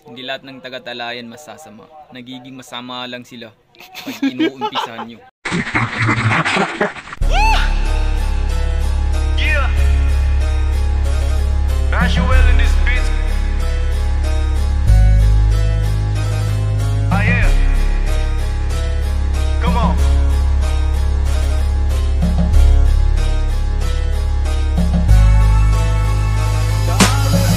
Hindi lahat ng taga-Talayan masasama. Nagiging masama lang sila pag inuumpisahan nyo. Yeah, Rashwell in this beat. Ah yeah, come on.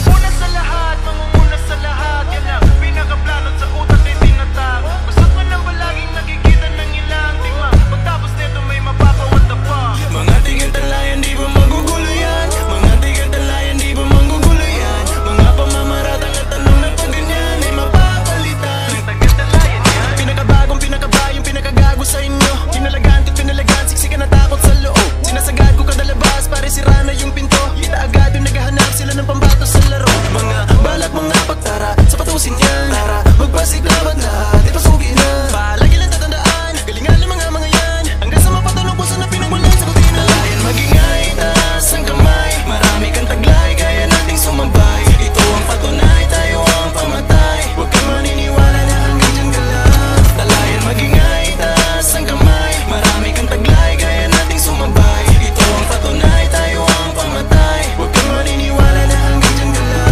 Una sa lahat, mangunguna sa lahat. Yan ang pinakaplanot sa utak ay tinatang. Basta't man lang palaging nakikita ng ilang tingma. Pagtapos nito may mapapawanta pa. Mga taga-Talayan di ba magugulo yan? Mga taga-Talayan di ba magugulo yan? Mga pamamaratang at tanong na pag ganyan ay mapapalitan. Mga taga-Talayan yan? Pinakabagong pinakabayong pinakagago sa inyo. Pinalaganto't pinalagan, siksikan na takot sa loob. Sinasagad ko kadalabas, pare sira na yung pinto. Kita agad yung naghahanap sila ng pambato sa laro. Mga balak mga pagtara, sa patusin yan. Tara, magpasiglabat lahat, ipasugi na. Palagi lang tatandaan, galingan ng mga yan. Hanggang sa mapatulong kung saan na pinagmulan sa kutina. Talayan magingay, taas ang kamay. Marami kang taglay, kaya nating sumabay. Ito ang patunay, tayo ang pamatay. Huwag kang maniniwala na hanggang dyan ka lang. Talayan magingay, taas ang kamay. Marami kang taglay, kaya nating sumabay. Ito ang patunay, tayo ang pamatay. Huwag kang maniniwala na hanggang dyan ka lang.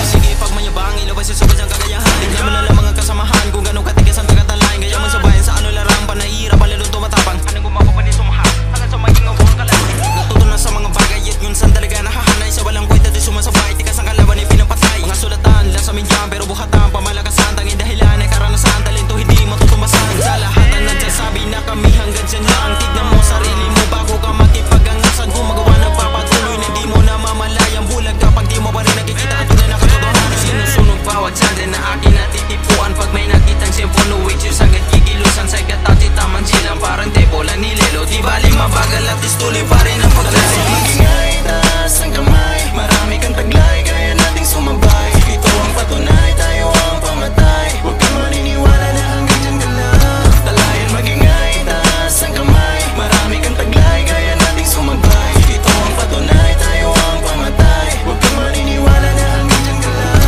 Sige, pag mayabang, ilabay sa sabay ang kagayahan. Tingnan mo na lang mga kasamahan kung ganong katigas ang taga-Talayan. Kaya man sa bayan sa ano larang panahirap, palalong tumatapang. Anong gumapa ni sumaha, hanggang sa maging awang kalan. Natuto na sa mga bagay at yun saan talaga nakahanay. Sa walang kwenta di sumasabay, tikas ang kalaban ay pinapatay. Mga sulatan lang sa minyan, pero buhatan pamalakasan. Tanging dahilan ay karanasan, talento hindi matutumbasan. Sa lahatan nagsasabi na kami hanggang dyan lang. Tignan mo sarili mo bago ka makipagangasan. Gumagawa nagpapatuloy na di mo namamalayang bulag kapag di mo pa rin nakikita ang tunay na katotohanan. Sinusunog bawat sandre na akin natitipuan. Pag may nakitang simpono with you sagad kikilusan. Sa katati tamang silang parang tebola ni Lelo. Di bali mabagal at istuloy pa rin ang paglalay. Magingay, taas ang kamay. Marami kang taglay, kaya nating sumabay. Ito ang patunay, tayo ang pamatay. Huwag kang maniniwala na hanggang dyan ka lang. Talayan magingay, taas ang kamay. Marami kang taglay, kaya nating sumabay. Ito ang patunay, tayo ang pamatay. Huwag kang maniniwala na hanggang dyan ka lang.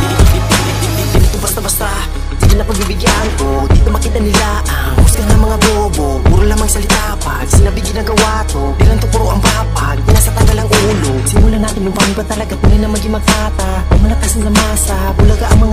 Dito basta-basta, di nila pagbibigyan ko. Dito makita nila ang husga ng mga bobo. Puro lamang salita pag sinabi ginagawa to. Di lang to puro ang papag, di nasa tanggal ang ulo. Simulan natin yung paano ba talaga tunay na maging magtata. Pag malakas na masa, bulaga ang mga